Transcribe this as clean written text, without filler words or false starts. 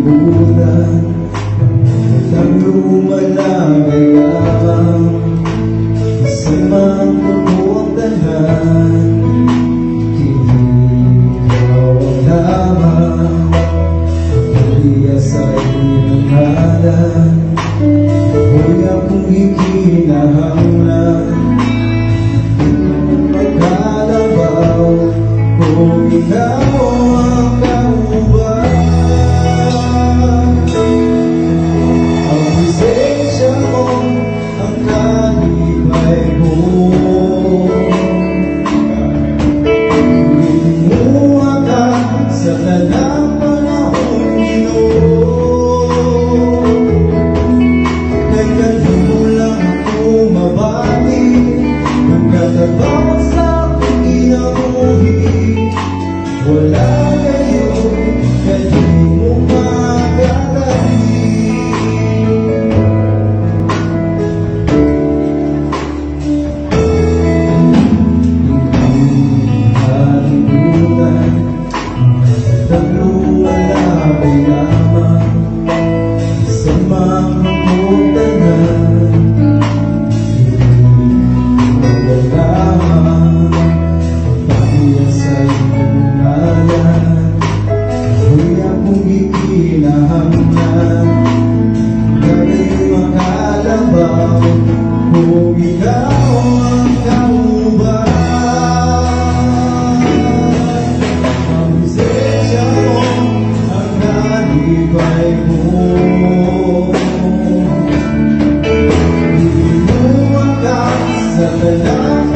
kalimutan ang lumalagayang masamang pagpuntahan. Ikaw ang lamang pagkaya sa iyong ngalan. Ako'y akong ikinahanglan, magkalabaw kung ikaw ang kaubay. Ang presensya mo ang kalibay ko. Lumuha ka sa talang panahon, Ginoo. Kay kanino lang ako mabati, nagkatabaw sa aking inamuhi. Wala kayo, kaya mo magagabi. Halimutan ang lumalabay lamang sa mga pagpuntahan. Ikaw lamang pagkaya sa iyong ngalan. Ako'y akong ikinahanglan, kaya'y makalabaw kung ikaw ang kaubay. Ang presensya mo ang kalibay mo. Lumuha ka sa talang